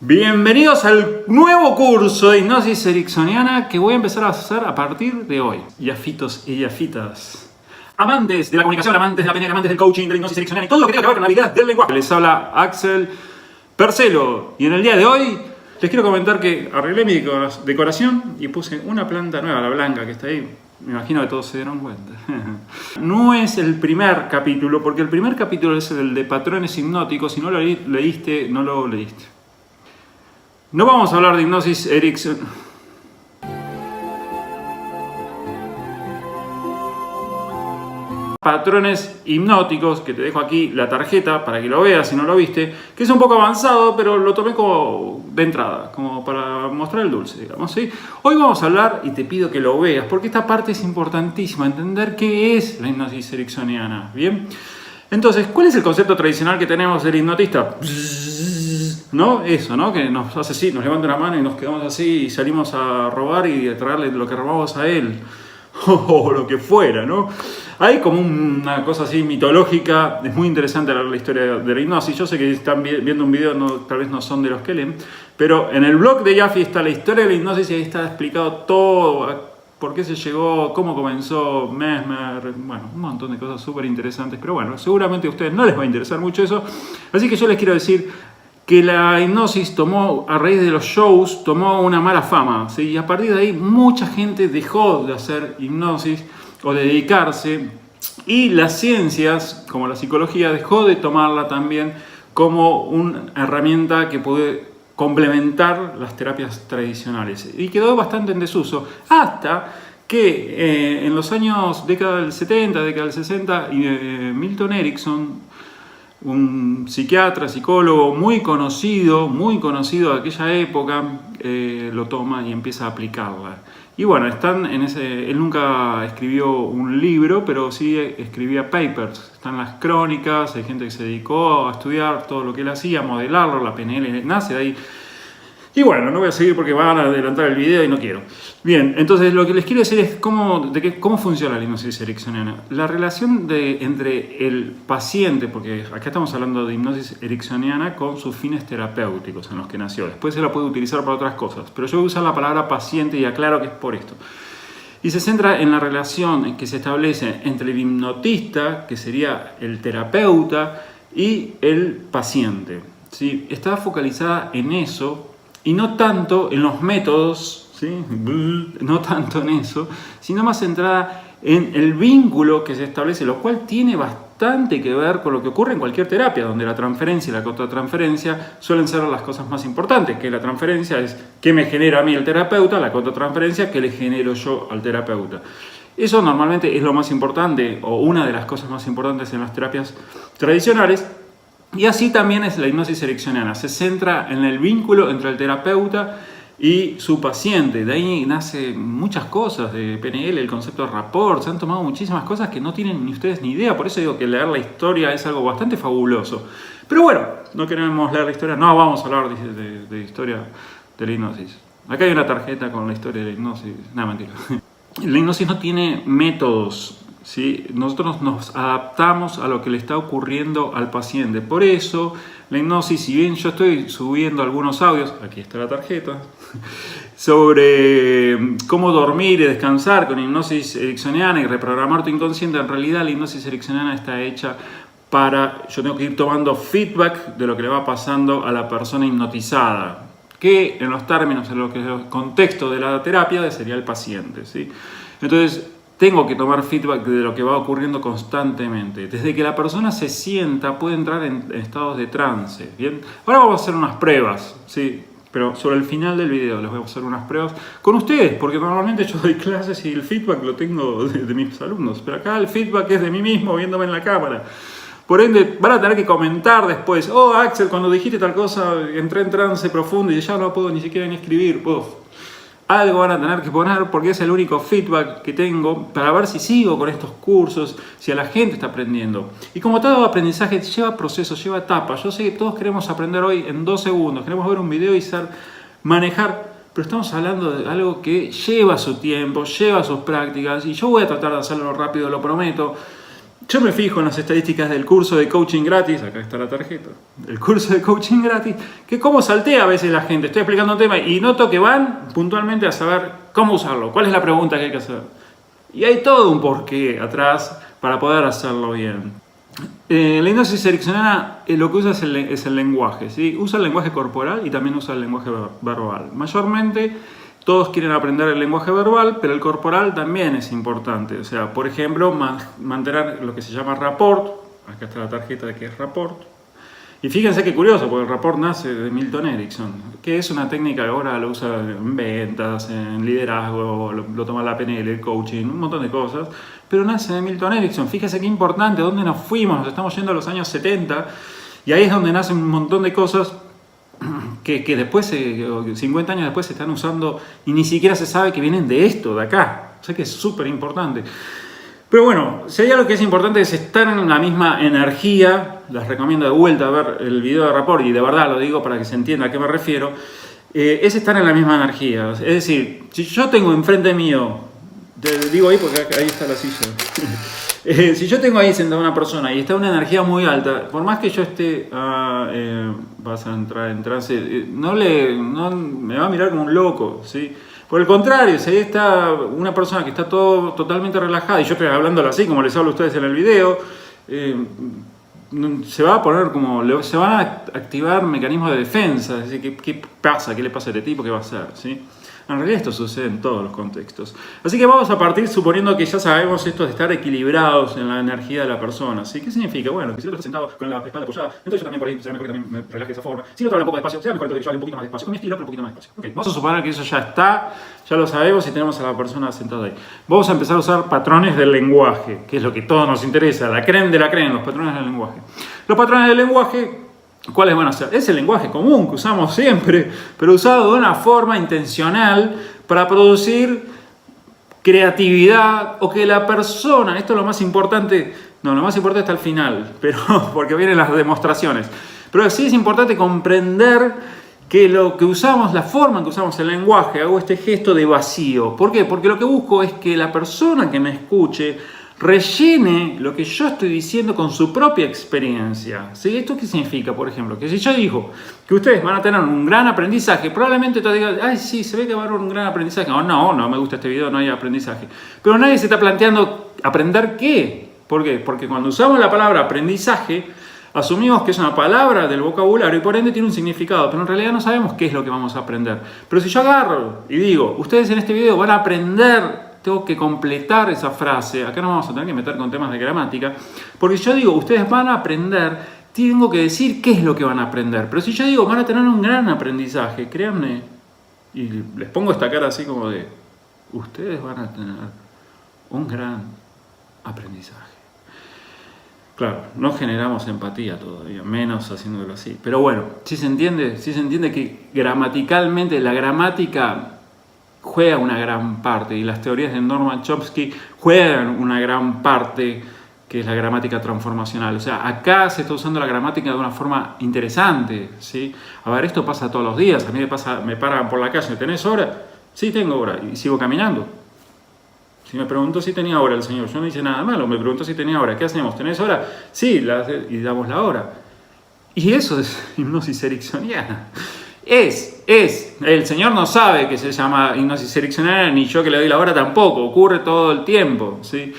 Bienvenidos al nuevo curso de hipnosis ericksoniana que voy a empezar a hacer a partir de hoy. Yafitos y yafitas, amantes de la comunicación, amantes de la PNL, amantes del coaching, de la hipnosis ericksoniana y todo lo que tenga que ver con la habilidad del lenguaje. Les habla Axel Percelo y en el día de hoy les quiero comentar que arreglé mi decoración y puse una planta nueva, la blanca que está ahí. Me imagino que todos se dieron cuenta. No es el primer capítulo, porque el primer capítulo es el de patrones hipnóticos. Si no lo leíste, no lo leíste. No vamos a hablar de hipnosis ericksoniana. Patrones hipnóticos, que te dejo aquí la tarjeta para que lo veas si no lo viste, que es un poco avanzado, pero lo tomé como de entrada, como para mostrar el dulce, digamos, ¿sí? Hoy vamos a hablar, y te pido que lo veas, porque esta parte es importantísima, entender qué es la hipnosis ericksoniana, ¿bien? Entonces, ¿cuál es el concepto tradicional que tenemos del hipnotista? ¿No? Eso, ¿no? Que nos hace así, nos levanta una mano y nos quedamos así y salimos a robar y a traerle lo que robamos a él. O lo que fuera, ¿no? Hay como una cosa así mitológica, es muy interesante hablar de la historia de la hipnosis. Yo sé que están viendo un video, tal vez no son de los que leen, pero en el blog de Jaffe está la historia de la hipnosis y ahí está explicado todo, por qué se llegó, cómo comenzó Mesmer, bueno, un montón de cosas súper interesantes, pero bueno, seguramente a ustedes no les va a interesar mucho eso, así que yo les quiero decir que la hipnosis tomó, a raíz de los shows, tomó una mala fama, ¿sí? Y a partir de ahí mucha gente dejó de hacer hipnosis o de dedicarse, y las ciencias, como la psicología, dejó de tomarla también como una herramienta que puede complementar las terapias tradicionales. Y quedó bastante en desuso, hasta que en los años, década del 70, década del 60, Milton Erickson, un psiquiatra, psicólogo muy conocido de aquella época, lo toma y empieza a aplicarla. Y bueno, él nunca escribió un libro, pero sí escribía papers. Están las crónicas, hay gente que se dedicó a estudiar todo lo que él hacía, a modelarlo, la PNL nace de ahí. Y bueno, no voy a seguir porque van a adelantar el video y no quiero. Bien, entonces lo que les quiero decir es cómo funciona la hipnosis ericksoniana. La relación entre el paciente, porque acá estamos hablando de hipnosis ericksoniana con sus fines terapéuticos en los que nació. Después se la puede utilizar para otras cosas, pero yo voy a usar la palabra paciente y aclaro que es por esto. Y se centra en la relación que se establece entre el hipnotista, que sería el terapeuta, y el paciente, ¿sí? Está focalizada en eso, y no tanto en los métodos, ¿sí? No tanto en eso, sino más centrada en el vínculo que se establece, lo cual tiene bastante que ver con lo que ocurre en cualquier terapia, donde la transferencia y la contratransferencia suelen ser las cosas más importantes, que la transferencia es qué me genera a mí el terapeuta, la contratransferencia qué le genero yo al terapeuta. Eso normalmente es lo más importante, o una de las cosas más importantes en las terapias tradicionales. Y así también es la hipnosis ericksoniana, se centra en el vínculo entre el terapeuta y su paciente. De ahí nacen muchas cosas de PNL, el concepto de rapport, se han tomado muchísimas cosas que no tienen ni ustedes ni idea, por eso digo que leer la historia es algo bastante fabuloso. Pero bueno, no queremos leer la historia, no vamos a hablar de historia de la hipnosis. Acá hay una tarjeta con la historia de la hipnosis, nada, mentira. La hipnosis no tiene métodos. ¿Sí? Nosotros nos adaptamos a lo que le está ocurriendo al paciente. Por eso, la hipnosis, si bien yo estoy subiendo algunos audios, aquí está la tarjeta, sobre cómo dormir y descansar con hipnosis ericksoniana y reprogramar tu inconsciente, en realidad la hipnosis ericksoniana está hecha yo tengo que ir tomando feedback de lo que le va pasando a la persona hipnotizada, que en los términos, en el contexto de la terapia sería el paciente, ¿sí? Entonces, tengo que tomar feedback de lo que va ocurriendo constantemente. Desde que la persona se sienta, puede entrar en estados de trance. ¿Bien? Ahora vamos a hacer unas pruebas, ¿sí? Pero sobre el final del video les voy a hacer unas pruebas con ustedes, porque normalmente yo doy clases y el feedback lo tengo de mis alumnos. Pero acá el feedback es de mí mismo, viéndome en la cámara. Por ende, van a tener que comentar después. Oh, Axel, cuando dijiste tal cosa, entré en trance profundo y ya no puedo ni siquiera ni escribir. Algo van a tener que poner porque es el único feedback que tengo para ver si sigo con estos cursos, si a la gente está aprendiendo. Y como todo aprendizaje lleva procesos, lleva etapas. Yo sé que todos queremos aprender hoy en 2 segundos, queremos ver un video y manejar, pero estamos hablando de algo que lleva su tiempo, lleva sus prácticas y yo voy a tratar de hacerlo rápido, lo prometo. yo me fijo en las estadísticas del curso de coaching gratis, acá está la tarjeta, el curso de coaching gratis, que cómo saltea a veces la gente. Estoy explicando un tema y noto que van puntualmente a saber cómo usarlo, cuál es la pregunta que hay que hacer. Y hay todo un porqué atrás para poder hacerlo bien. La hipnosis ericksoniana lo que usa es el lenguaje, ¿sí? Usa el lenguaje corporal y también usa el lenguaje verbal. Mayormente todos quieren aprender el lenguaje verbal, pero el corporal también es importante. O sea, por ejemplo, mantener lo que se llama rapport. Acá está la tarjeta de que es rapport. Y fíjense qué curioso, porque el rapport nace de Milton Erickson, que es una técnica que ahora lo usa en ventas, en liderazgo, lo toma la PNL, el coaching, un montón de cosas, pero nace de Milton Erickson. Fíjense qué importante, dónde nos fuimos, nos estamos yendo a los años 70, y ahí es donde nacen un montón de cosas que después, 50 años después, se están usando y ni siquiera se sabe que vienen de esto, de acá. O sea que es súper importante. Pero bueno, si hay algo que es importante es estar en la misma energía. Les recomiendo de vuelta ver el video de rapport, y de verdad lo digo para que se entienda a qué me refiero. Es estar en la misma energía. Es decir, si yo tengo enfrente mío, te digo ahí porque ahí está la silla. Si yo tengo ahí sentada una persona y está una energía muy alta, por más que yo esté, vas a entrar en trance, no me va a mirar como un loco, ¿sí? Por el contrario, si ahí está una persona que está totalmente relajada, y yo estoy hablándolo así como les hablo a ustedes en el video, se va a poner como, se van a activar mecanismos de defensa. Es decir, ¿qué pasa? ¿Qué le pasa a este tipo? ¿Qué va a hacer? ¿Sí? En realidad esto sucede en todos los contextos. Así que vamos a partir suponiendo que ya sabemos esto de estar equilibrados en la energía de la persona. ¿Sí? ¿Qué significa? Bueno, que si el otro está sentado con la espalda apoyada, entonces yo también por ahí será mejor que también me relaje de esa forma. Si el otro habla un poco despacio, será mejor que yo hable un poquito más despacio. Con mi estilo, pero un poquito más despacio. Okay. Vamos a suponer que eso ya está, ya lo sabemos y tenemos a la persona sentada ahí. Vamos a empezar a usar patrones del lenguaje, que es lo que todos nos interesa, la crème de la crème, los patrones del lenguaje. Los patrones del lenguaje, ¿cuáles van a ser? Es el lenguaje común que usamos siempre, pero usado de una forma intencional para producir creatividad, o que la persona, esto es lo más importante, no, lo más importante está al final, pero porque vienen las demostraciones, pero sí es importante comprender que lo que usamos, la forma en que usamos el lenguaje, hago este gesto de vacío. ¿Por qué? Porque lo que busco es que la persona que me escuche rellene lo que yo estoy diciendo con su propia experiencia. ¿Sí? ¿Esto qué significa? Por ejemplo, que si yo digo que ustedes van a tener un gran aprendizaje, probablemente te digan, ay, sí, se ve que va a haber un gran aprendizaje. O no me gusta este video, no hay aprendizaje. Pero nadie se está planteando aprender qué. ¿Por qué? Porque cuando usamos la palabra aprendizaje, asumimos que es una palabra del vocabulario y por ende tiene un significado, pero en realidad no sabemos qué es lo que vamos a aprender. Pero si yo agarro y digo, ustedes en este video van a aprender, tengo que completar esa frase. Acá no vamos a tener que meter con temas de gramática, porque si yo digo, ustedes van a aprender, tengo que decir qué es lo que van a aprender. Pero si yo digo, van a tener un gran aprendizaje, créanme, y les pongo esta cara así como de, ustedes van a tener un gran aprendizaje. Claro, no generamos empatía todavía, menos haciéndolo así. Pero bueno, sí se entiende que gramaticalmente la gramática juega una gran parte, y las teorías de Norman Chomsky juegan una gran parte, que es la gramática transformacional. O sea, acá se está usando la gramática de una forma interesante, ¿sí? A ver, esto pasa todos los días. A mí me paran por la calle, ¿tenés hora? Sí, tengo hora, y sigo caminando. Si me preguntó si tenía hora el señor, yo no hice nada malo, me preguntó si tenía hora. ¿Qué hacemos? ¿Tenés hora? Sí, y damos la hora. Y eso es hipnosis ericksoniana. El señor no sabe que se llama hipnosis ericksoniana, ni yo que le doy la hora tampoco, ocurre todo el tiempo, ¿sí?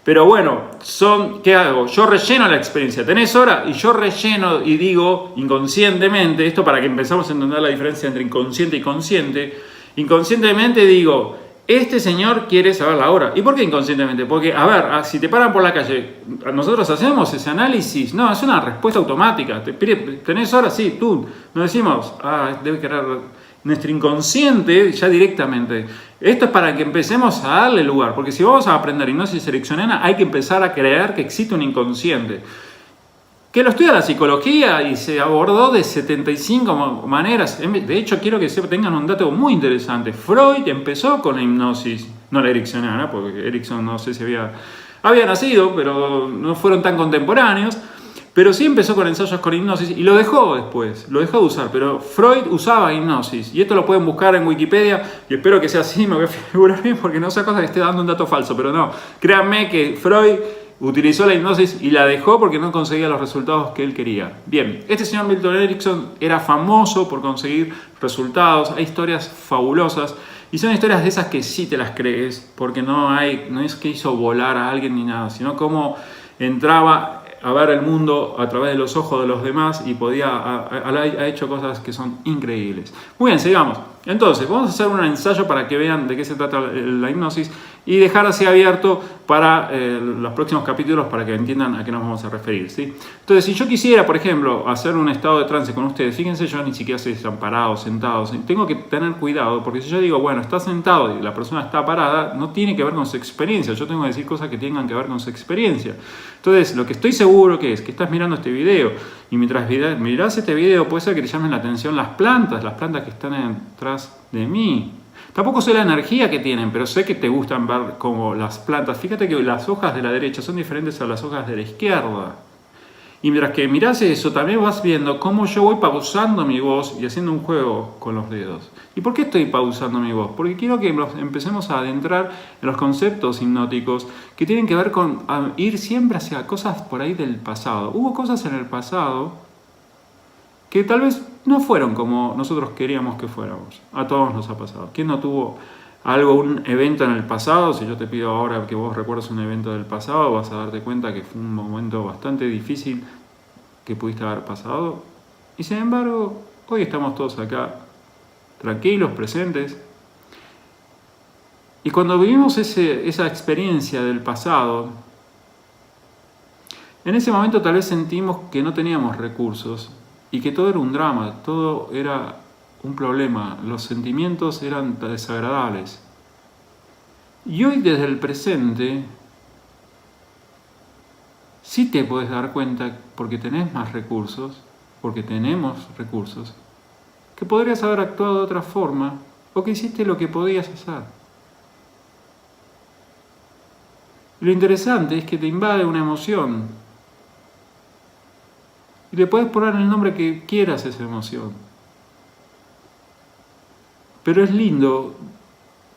Pero bueno, ¿qué hago? Yo relleno la experiencia. ¿Tenés hora? Y yo relleno y digo inconscientemente, esto para que empezamos a entender la diferencia entre inconsciente y consciente. Inconscientemente digo, este señor quiere saber la hora. ¿Y por qué inconscientemente? Porque, a ver, si te paran por la calle, nosotros hacemos ese análisis. No, es una respuesta automática. ¿Tenés hora? Sí, tú. Nos decimos, debe querer nuestro inconsciente ya directamente. Esto es para que empecemos a darle lugar. Porque si vamos a aprender hipnosis ericksoniana, hay que empezar a creer que existe un inconsciente. Que lo estudia la psicología y se abordó de 75 maneras. De hecho, quiero que tengan un dato muy interesante. Freud empezó con la hipnosis, no la ericksoniana, porque Erickson no sé si había nacido, pero no fueron tan contemporáneos. Pero sí empezó con ensayos con hipnosis y lo dejó después, lo dejó de usar. Pero Freud usaba hipnosis, y esto lo pueden buscar en Wikipedia, y espero que sea así, me voy a figurar bien porque no sea cosa que esté dando un dato falso, pero no. Créanme que Freud utilizó la hipnosis y la dejó porque no conseguía los resultados que él quería. Bien, este señor Milton Erickson era famoso por conseguir resultados, hay historias fabulosas y son historias de esas que sí te las crees, porque no es que hizo volar a alguien ni nada, sino cómo entraba a ver el mundo a través de los ojos de los demás y ha hecho cosas que son increíbles. Muy bien, sigamos. Entonces, vamos a hacer un ensayo para que vean de qué se trata la hipnosis y dejar así abierto para los próximos capítulos para que entiendan a qué nos vamos a referir, ¿sí? Entonces, si yo quisiera, por ejemplo, hacer un estado de trance con ustedes, fíjense, yo ni siquiera sé si están parados, sentados, tengo que tener cuidado, porque si yo digo, bueno, está sentado y la persona está parada, no tiene que ver con su experiencia, yo tengo que decir cosas que tengan que ver con su experiencia. Entonces, lo que estoy seguro que estás mirando este video y mientras mirás este video puede ser que te llamen la atención las plantas que están detrás de mí. Tampoco sé la energía que tienen, pero sé que te gustan ver como las plantas. Fíjate que las hojas de la derecha son diferentes a las hojas de la izquierda. Y mientras que mirás eso, también vas viendo cómo yo voy pausando mi voz y haciendo un juego con los dedos. ¿Y por qué estoy pausando mi voz? Porque quiero que empecemos a adentrar en los conceptos hipnóticos que tienen que ver con ir siempre hacia cosas por ahí del pasado. Hubo cosas en el pasado que tal vez no fueron como nosotros queríamos que fuéramos. A todos nos ha pasado. ¿Quién no tuvo un evento en el pasado? Si yo te pido ahora que vos recuerdes un evento del pasado, vas a darte cuenta que fue un momento bastante difícil que pudiste haber pasado. Y sin embargo, hoy estamos todos acá, tranquilos, presentes. Y cuando vivimos esa experiencia del pasado, en ese momento tal vez sentimos que no teníamos recursos y que todo era un drama, todo era un problema, los sentimientos eran desagradables. Y hoy desde el presente, sí te puedes dar cuenta, porque tenés más recursos, porque tenemos recursos, que podrías haber actuado de otra forma o que hiciste lo que podías hacer. Lo interesante es que te invade una emoción y le puedes poner el nombre que quieras a esa emoción. Pero es lindo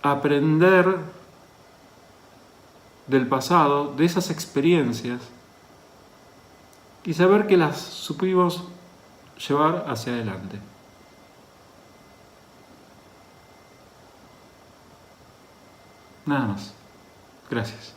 aprender del pasado, de esas experiencias, y saber que las supimos llevar hacia adelante. Nada más. Gracias.